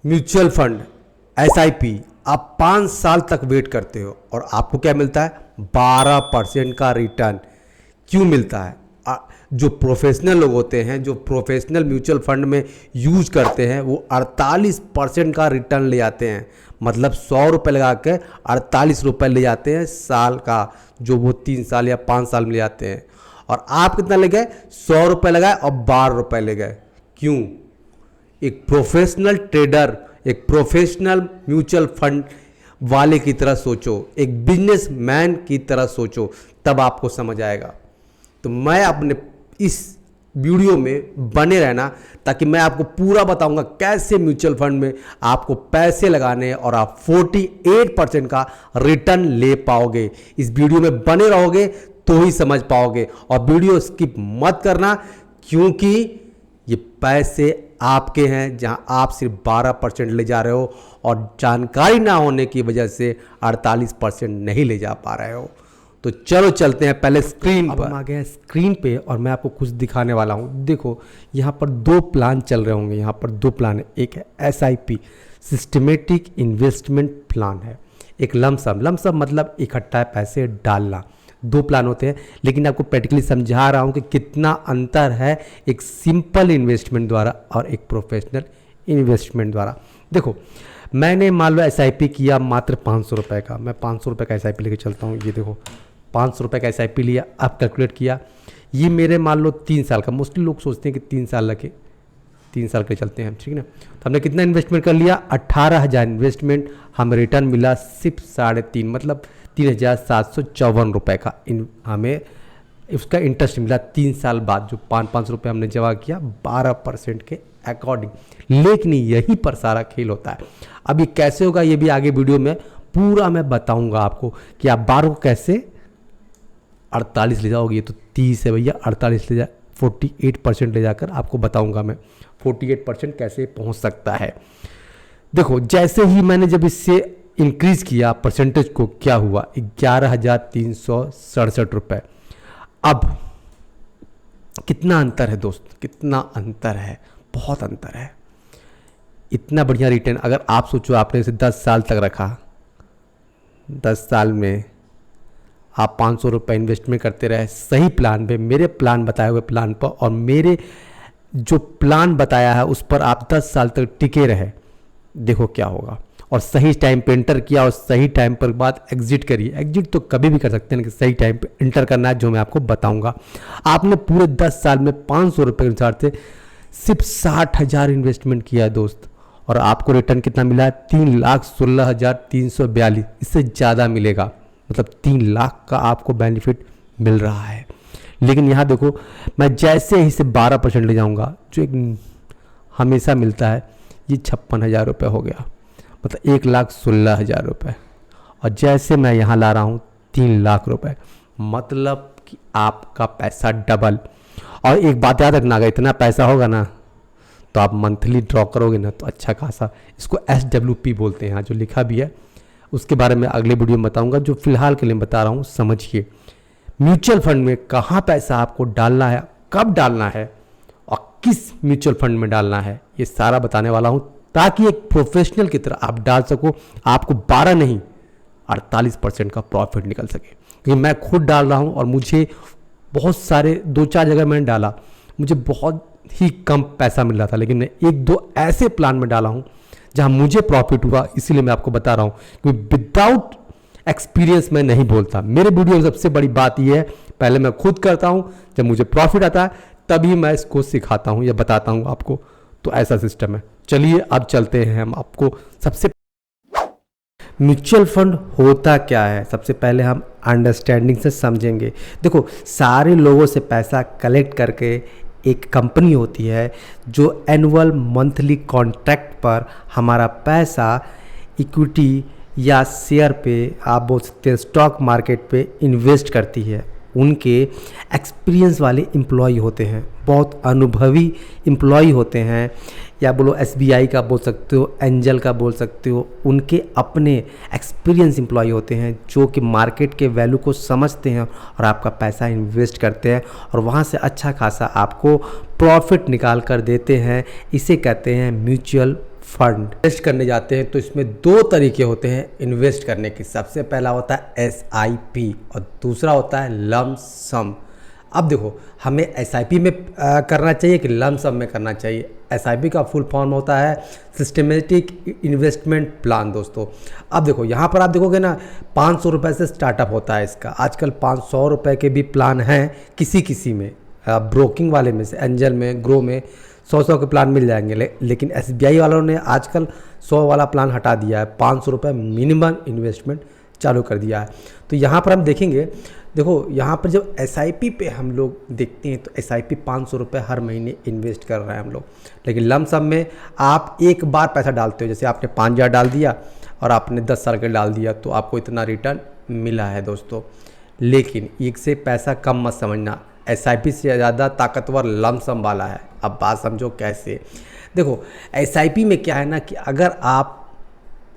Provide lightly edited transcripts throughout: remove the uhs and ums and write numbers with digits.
Mutual fund, SIP आप 5 साल तक वेट करते हो और आपको क्या मिलता है? 12% का रिटर्न। क्यों मिलता है? जो प्रोफेशनल लोग होते हैं, जो प्रोफेशनल म्यूचुअल फंड में यूज करते हैं, वो 48% का रिटर्न ले आते हैं। मतलब 100 रुपये लगा के 48 रुपये ले जाते हैं साल का, जो वो 3 साल या 5 साल में ले जाते हैं। और आप कितना ले गए? 100 रुपये लगाए और 12 रुपये ले गए। क्यों? एक प्रोफेशनल ट्रेडर, एक प्रोफेशनल म्यूचुअल फंड वाले की तरह सोचो, एक बिजनेसमैन की तरह सोचो, तब आपको समझ आएगा। तो मैं अपने इस वीडियो में बने रहना, ताकि मैं आपको पूरा बताऊंगा कैसे म्यूचुअल फंड में आपको पैसे लगाने हैं और आप 48% का रिटर्न ले पाओगे। इस वीडियो में बने रहोगे तो ही समझ पाओगे, और वीडियो स्किप मत करना, क्योंकि ये पैसे आपके हैं जहां आप सिर्फ 12% ले जा रहे हो और जानकारी ना होने की वजह से 48% नहीं ले जा पा रहे हो। तो चलो चलते हैं पहले स्क्रीन पर। हम आ गए हैं स्क्रीन पे और मैं आपको कुछ दिखाने वाला हूं। देखो यहाँ पर 2 प्लान चल रहे होंगे, यहाँ पर 2 प्लान है। एक है एसआईपी, सिस्टमेटिक इन्वेस्टमेंट प्लान है। एक लमसम, लमसम मतलब इकट्ठा पैसे डालना। 2 प्लान होते हैं, लेकिन आपको प्रैक्टिकली समझा रहा हूँ कि कितना अंतर है एक सिंपल इन्वेस्टमेंट द्वारा और एक प्रोफेशनल इन्वेस्टमेंट द्वारा। देखो मैंने मान लो एसआईपी किया मात्र 500 रुपये का। मैं 500 रुपये का एसआईपी लेके चलता हूँ। ये देखो 500 रुपये का एसआईपी लिया, अब कैलकुलेट किया। ये मेरे मान लो 3 साल का, मोस्टली लोग सोचते हैं कि 3 साल लगे, 3 साल के चलते हैं हम, ठीक है ना। तो हमने कितना इन्वेस्टमेंट कर लिया? 18,000 इन्वेस्टमेंट, हमें रिटर्न मिला सिर्फ 3.5, मतलब 3,754 रुपये का हमें उसका इंटरेस्ट मिला 3 साल बाद। जो 500 रुपये हमने जमा किया 12% के अकॉर्डिंग। लेकिन यही पर सारा खेल होता है। अब ये कैसे होगा ये भी आगे वीडियो में पूरा मैं बताऊंगा आपको, कि आप 12 को कैसे 48 ले जाओगे। ये तो 30 है भैया, 48 ले जा, 48% ले जाकर आपको बताऊंगा मैं 48% कैसे पहुंच सकता है। देखो जैसे ही मैंने जब इससे इंक्रीज किया परसेंटेज को, क्या हुआ? 11,367 रुपये। अब कितना अंतर है दोस्त, कितना अंतर है, बहुत अंतर है। इतना बढ़िया रिटर्न अगर आप सोचो आपने इसे 10 साल तक रखा, 10 साल में आप 500 रुपये इन्वेस्टमेंट करते रहे सही प्लान पे, मेरे प्लान बताए हुए प्लान पर, और मेरे जो प्लान बताया है उस पर आप 10 साल तक टिके रहे, देखो क्या होगा। और सही टाइम पे इंटर किया और सही टाइम पर बाद एग्जिट करिए। एग्जिट तो कभी भी कर सकते हैं, लेकिन सही टाइम पे इंटर करना है, जो मैं आपको बताऊंगा। आपने पूरे 10 साल में 500 रुपये के अनुसार से सिर्फ 60,000 इन्वेस्टमेंट किया है दोस्त, और आपको रिटर्न कितना मिला है? 3,16,342। इससे ज़्यादा मिलेगा, मतलब 3 लाख का आपको बेनिफिट मिल रहा है। लेकिन यहाँ देखो मैं जैसे ही से 12% ले जाऊँगा, जो एक हमेशा मिलता है, ये 56,000 रुपये हो गया, मतलब 1,16,000 रुपये। और जैसे मैं यहाँ ला रहा हूँ 3 लाख रुपए, मतलब कि आपका पैसा डबल। और एक बात याद रखना, अगर इतना पैसा होगा ना तो आप मंथली ड्रॉ करोगे ना तो अच्छा खासा, इसको SWP बोलते हैं, यहाँ जो लिखा भी है उसके बारे में अगले वीडियो में बताऊंगा। जो फिलहाल के लिए बता रहा हूँ समझिए, म्यूचुअल फंड में कहाँ पैसा आपको डालना है, कब डालना है और किस म्यूचुअल फंड में डालना है, ये सारा बताने वाला हूँ, ताकि एक प्रोफेशनल की तरह आप डाल सको, आपको 12 नहीं 48% का प्रॉफिट निकल सके। क्योंकि मैं खुद डाल रहा हूँ और मुझे बहुत सारे 2-4 जगह मैंने डाला, मुझे बहुत ही कम पैसा मिल रहा था, लेकिन मैं 1-2 ऐसे प्लान में डाला हूँ जहाँ मुझे प्रॉफिट हुआ, इसीलिए मैं आपको बता रहा हूँ। क्योंकि विदाउट एक्सपीरियंस मैं नहीं बोलता। मेरे वीडियो में सबसे बड़ी बात यह है, पहले मैं खुद करता हूँ, जब मुझे प्रॉफिट आता है तभी मैं इसको सिखाता हूँ या बताता हूँ आपको। तो ऐसा सिस्टम है। चलिए अब चलते हैं हम आपको सबसे म्यूचुअल फंड होता क्या है, सबसे पहले हम अंडरस्टैंडिंग से समझेंगे। देखो सारे लोगों से पैसा कलेक्ट करके एक कंपनी होती है जो एनुअल मंथली कॉन्ट्रैक्ट पर हमारा पैसा इक्विटी या शेयर पे, आप बोल सकते हैं स्टॉक मार्केट पे इन्वेस्ट करती है। उनके एक्सपीरियंस वाले एम्प्लॉय होते हैं, बहुत अनुभवी एम्प्लॉय होते हैं, या बोलो SBI का बोल सकते हो, एंजल का बोल सकते हो। उनके अपने एक्सपीरियंस एम्प्लॉय होते हैं जो कि मार्केट के वैल्यू को समझते हैं और आपका पैसा इन्वेस्ट करते हैं और वहाँ से अच्छा खासा आपको प्रॉफिट निकाल कर देते हैं। इसे कहते हैं म्यूचुअल फंड इन्वेस्ट करने जाते हैं तो इसमें दो तरीके होते हैं इन्वेस्ट करने के। सबसे पहला होता है SIP और दूसरा होता है लम सम। अब देखो हमें SIP में करना चाहिए कि लम सम में करना चाहिए। SIP का फुल फॉर्म होता है सिस्टमेटिक इन्वेस्टमेंट प्लान दोस्तों। अब देखो यहाँ पर आप देखोगे ना 500 रुपये से स्टार्टअप होता है इसका। आजकल 500 रुपये के भी प्लान हैं किसी में, ब्रोकिंग वाले में से, एंजल में, ग्रो में 100 के प्लान मिल जाएंगे। लेकिन SBI वालों ने आजकल 100 वाला प्लान हटा दिया है, 500 रुपये मिनिमम इन्वेस्टमेंट चालू कर दिया है। तो यहाँ पर हम देखेंगे, देखो यहाँ पर जब SIP पे हम लोग देखते हैं तो SIP 500 रुपये हर महीने इन्वेस्ट कर रहे हैं हम लोग। लेकिन लम सम में आप एक बार पैसा डालते हो, जैसे आपने 5,000 डाल दिया और आपने 10 साल का डाल दिया तो आपको इतना रिटर्न मिला है दोस्तों। लेकिन एक से पैसा कम मत समझना, SIP से ज़्यादा ताकतवर लम सम वाला है। अब बात समझो कैसे। देखो SIP में क्या है ना कि अगर आप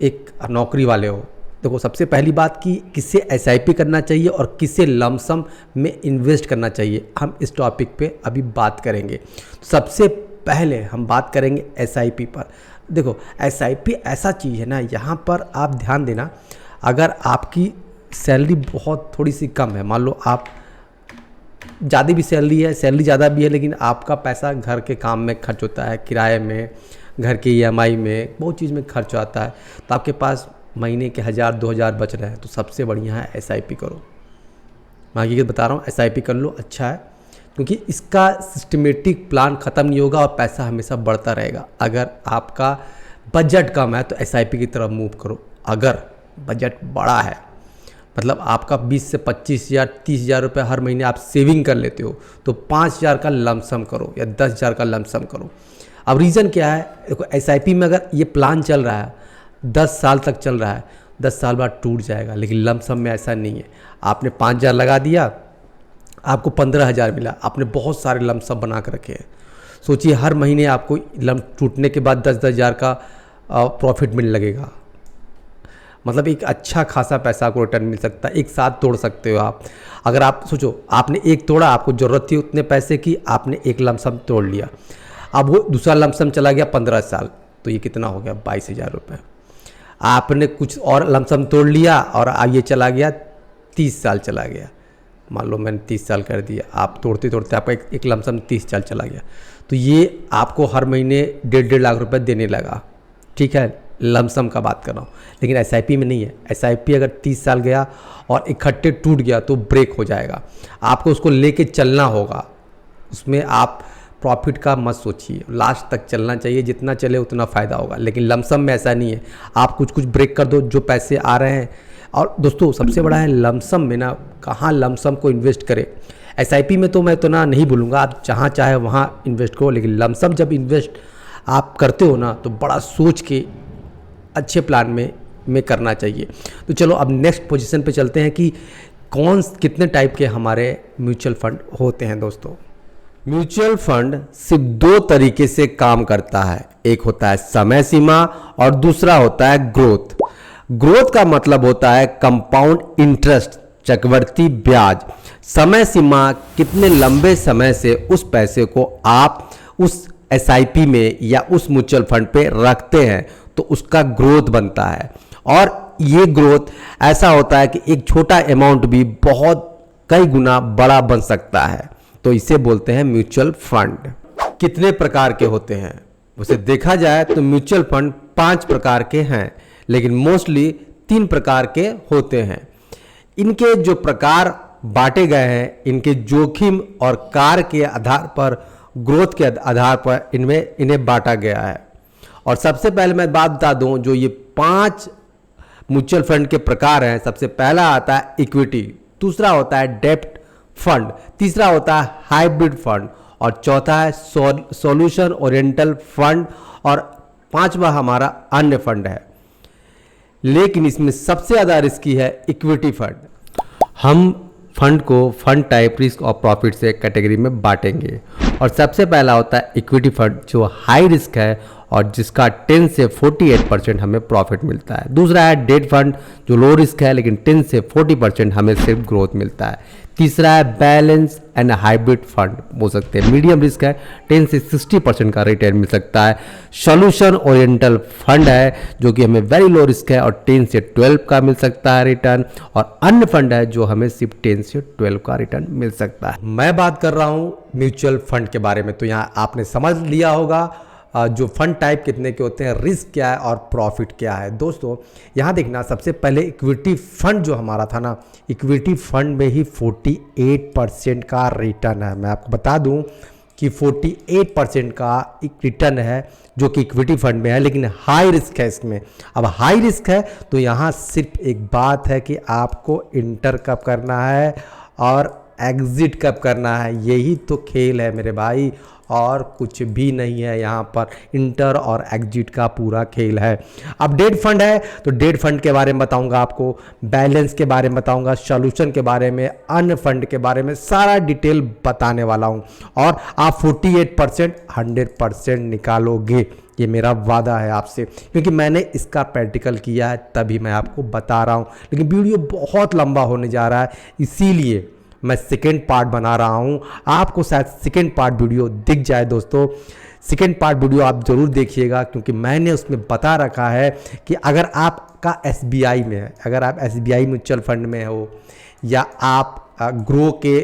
एक नौकरी वाले हो, देखो सबसे पहली बात कि किससे SIP करना चाहिए और किससे लमसम में इन्वेस्ट करना चाहिए, हम इस टॉपिक पे अभी बात करेंगे। तो सबसे पहले हम बात करेंगे SIP पर। देखो SIP ऐसा चीज़ है ना, यहाँ पर आप ध्यान देना, अगर आपकी सैलरी बहुत थोड़ी सी कम है, मान लो आप ज़्यादा भी सैलरी है, सैलरी ज़्यादा भी है, लेकिन आपका पैसा घर के काम में खर्च होता है, किराए में, घर के EMI में, बहुत चीज़ में खर्च आता है, तो आपके पास महीने के 1,000-2,000 बच रहे हैं, तो सबसे बढ़िया है SIP करो। मैं हकीकत बता रहा हूँ, SIP कर लो, अच्छा है, क्योंकि इसका सिस्टमेटिक प्लान ख़त्म नहीं होगा और पैसा हमेशा बढ़ता रहेगा। अगर आपका बजट कम है तो SIP की तरफ मूव करो। अगर बजट बड़ा है, मतलब आपका 20 से 25,000 30,000 रुपये हर महीने आप सेविंग कर लेते हो, तो 5,000 का लमसम करो या 10,000 का लमसम करो। अब रीज़न क्या है, देखो SIP में अगर ये प्लान चल रहा है 10 साल तक चल रहा है, 10 साल बाद टूट जाएगा। लेकिन लमसम में ऐसा नहीं है, आपने 5,000 लगा दिया, आपको 15,000 मिला, आपने बहुत सारे लमसम बना कर रखे हैं। सोचिए हर महीने आपको टूटने के बाद 10,000 का प्रॉफिट मिलने लगेगा, मतलब एक अच्छा खासा पैसा आपको रिटर्न मिल सकता है। एक साथ तोड़ सकते हो आप। अगर आप सोचो आपने एक तोड़ा, आपको ज़रूरत थी उतने पैसे की, आपने एक लमसम तोड़ लिया, अब वो दूसरा लमसम चला गया 15 साल, तो ये कितना हो गया 22,000 रुपये। आपने कुछ और लमसम तोड़ लिया और अब ये चला गया 30 साल चला गया, मान लो मैंने 30 साल कर दिया, आप तोड़ते तोड़ते आपका एक लमसम 30 साल चला गया, तो ये आपको हर महीने 1.5 लाख रुपए देने लगा। ठीक है, लमसम का बात कर रहा हूँ। लेकिन SIP में नहीं है। SIP अगर 30 साल गया और इकट्ठे टूट गया तो ब्रेक हो जाएगा, आपको उसको लेके चलना होगा। उसमें आप प्रॉफिट का मत सोचिए, लास्ट तक चलना चाहिए, जितना चले उतना फ़ायदा होगा। लेकिन लमसम में ऐसा नहीं है, आप कुछ ब्रेक कर दो, जो पैसे आ रहे हैं। और दोस्तों सबसे बड़ा है लमसम में ना, कहाँ लमसम को इन्वेस्ट करें। SIP में तो मैं तो ना नहीं बोलूँगा, आप जहाँ चाहे वहाँ इन्वेस्ट करो, लेकिन लमसम जब इन्वेस्ट आप करते हो ना तो बड़ा सोच के अच्छे प्लान में करना चाहिए। तो चलो अब नेक्स्ट पोजीशन पे चलते हैं कि कितने टाइप के हमारे म्यूचुअल फंड होते हैं दोस्तों। म्यूचुअल फंड सिर्फ 2 तरीके से काम करता है, एक होता है समय सीमा और दूसरा होता है ग्रोथ। ग्रोथ का मतलब होता है कंपाउंड इंटरेस्ट, चक्रवृद्धि ब्याज। समय सीमा कितने लंबे समय से उस पैसे को आप उस SIP में या उस म्यूचुअल फंड पे रखते हैं तो उसका ग्रोथ बनता है। और ये ग्रोथ ऐसा होता है कि एक छोटा अमाउंट भी बहुत कई गुना बड़ा बन सकता है, तो इसे बोलते हैं म्यूचुअल फंड। कितने प्रकार के होते हैं, उसे देखा जाए तो म्यूचुअल फंड 5 प्रकार के हैं, लेकिन मोस्टली 3 प्रकार के होते हैं। इनके जो प्रकार बांटे गए हैं, इनके जोखिम और कार्य के आधार पर, ग्रोथ के आधार पर इन्हें बांटा गया है। और सबसे पहले मैं बात बता दूं, जो ये 5 म्यूचुअल फंड के प्रकार हैं, सबसे पहला आता है इक्विटी, दूसरा होता है डेब्ट फंड, तीसरा होता है हाइब्रिड फंड और चौथा है सॉल्यूशन ओरिएंटल फंड और 5वां हमारा अन्य फंड है। लेकिन इसमें सबसे ज़्यादा रिस्की है इक्विटी फंड। हम फंड को फंड टाइप, रिस्क और प्रॉफिट से कैटेगरी में बांटेंगे। और सबसे पहला होता है इक्विटी फंड, जो हाई रिस्क है और जिसका 10 से 48% हमें प्रॉफिट मिलता है। दूसरा है डेट फंड, जो लो रिस्क है लेकिन 10 से 40% हमें सिर्फ ग्रोथ मिलता है। तीसरा है बैलेंस एंड हाइब्रिड फंड, बोल सकते हैं मीडियम रिस्क है, 10 से 60% का रिटर्न मिल सकता है। सॉल्यूशन ओरिएंटल फंड है जो कि हमें वेरी लो रिस्क है और 10 से 12 का मिल सकता है रिटर्न। और अन्य फंड है जो हमें सिर्फ 10 से 12 का रिटर्न मिल सकता है। मैं बात कर रहा हूँ म्यूचुअल फंड के बारे में, तो यहाँ आपने समझ लिया होगा जो फंड टाइप कितने के होते हैं, रिस्क क्या है और प्रॉफिट क्या है। दोस्तों यहाँ देखना, सबसे पहले इक्विटी फंड जो हमारा था ना, इक्विटी फंड में ही 48% का रिटर्न है। मैं आपको बता दूं कि 48% का एक रिटर्न है जो कि इक्विटी फंड में है, लेकिन हाई रिस्क है इसमें। अब हाई रिस्क है तो यहाँ सिर्फ एक बात है कि आपको इंटर कब करना है और एग्जिट कब करना है, यही तो खेल है मेरे भाई, और कुछ भी नहीं है यहाँ पर। इंटर और एग्जिट का पूरा खेल है। अब डेट फंड है तो डेट फंड के बारे में बताऊंगा आपको, बैलेंस के बारे में बताऊंगा, सॉल्यूशन के बारे में, अन्य फंड के बारे में सारा डिटेल बताने वाला हूँ। और आप 48% 100% निकालोगे, ये मेरा वादा है आपसे, क्योंकि मैंने इसका प्रैक्टिकल किया है तभी मैं आपको बता रहा हूँ। लेकिन वीडियो बहुत लंबा होने जा रहा है, इसीलिए मैं सेकेंड पार्ट बना रहा हूँ। आपको शायद सेकेंड पार्ट वीडियो दिख जाए दोस्तों, सेकेंड पार्ट वीडियो आप ज़रूर देखिएगा, क्योंकि मैंने उसमें बता रखा है कि अगर आपका SBI में है, अगर आप SBI म्यूचुअल फंड में हो, या आप ग्रो के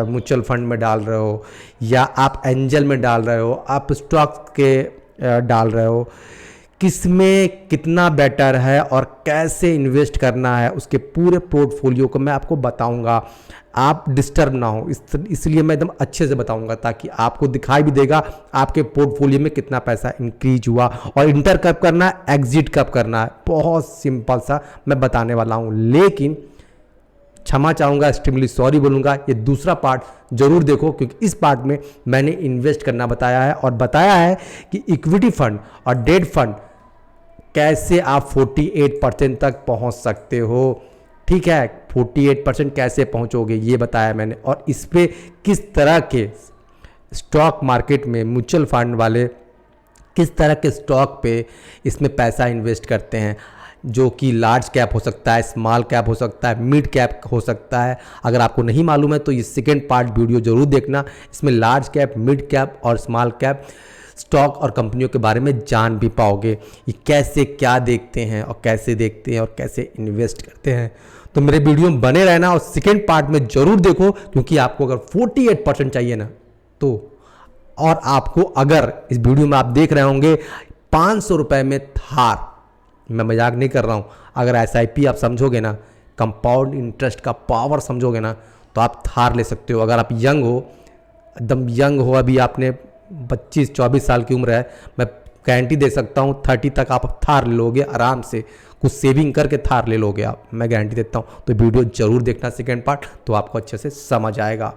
म्यूचुअल फंड में डाल रहे हो, या आप एंजल में डाल रहे हो, आप स्टॉक के डाल रहे हो, किस में कितना बेटर है और कैसे इन्वेस्ट करना है, उसके पूरे पोर्टफोलियो को मैं आपको बताऊंगा। आप डिस्टर्ब ना हो, इसलिए मैं एकदम अच्छे से बताऊंगा, ताकि आपको दिखाई भी देगा आपके पोर्टफोलियो में कितना पैसा इंक्रीज हुआ, और इंटर कब करना है, एग्जिट कब करना है, बहुत सिंपल सा मैं बताने वाला हूं। लेकिन क्षमा चाहूँगा, एक्सट्रीमली सॉरी बोलूँगा, ये दूसरा पार्ट जरूर देखो, क्योंकि इस पार्ट में मैंने इन्वेस्ट करना बताया है, और बताया है कि इक्विटी फंड और डेट फंड कैसे आप 48% तक पहुंच सकते हो। ठीक है, 48% कैसे पहुंचोगे ये बताया मैंने, और इस पे किस तरह के स्टॉक मार्केट में म्यूचुअल फंड वाले किस तरह के स्टॉक पे इसमें पैसा इन्वेस्ट करते हैं, जो कि लार्ज कैप हो सकता है, स्मॉल कैप हो सकता है, मिड कैप हो सकता है। अगर आपको नहीं मालूम है तो ये सेकेंड पार्ट वीडियो जरूर देखना, इसमें लार्ज कैप, मिड कैप और स्मॉल कैप स्टॉक और कंपनियों के बारे में जान भी पाओगे, ये कैसे क्या देखते हैं और कैसे देखते हैं और कैसे इन्वेस्ट करते हैं। तो मेरे वीडियो में बने रहना और सेकेंड पार्ट में जरूर देखो, क्योंकि आपको अगर 48% चाहिए ना तो, और आपको अगर इस वीडियो में आप देख रहे होंगे 500 रुपये में थार, मैं मजाक नहीं कर रहा हूँ, अगर SIP आप समझोगे ना, कंपाउंड इंटरेस्ट का पावर समझोगे ना, तो आप थार ले सकते हो। अगर आप यंग हो, एकदम यंग हो, अभी आपने 25-24 साल की उम्र है, मैं गारंटी दे सकता हूँ 30 तक आप थार ले लोगे आराम से, कुछ सेविंग करके थार ले लोगे आप, मैं गारंटी देता हूँ। तो वीडियो जरूर देखना सेकेंड पार्ट, तो आपको अच्छे से समझ आएगा।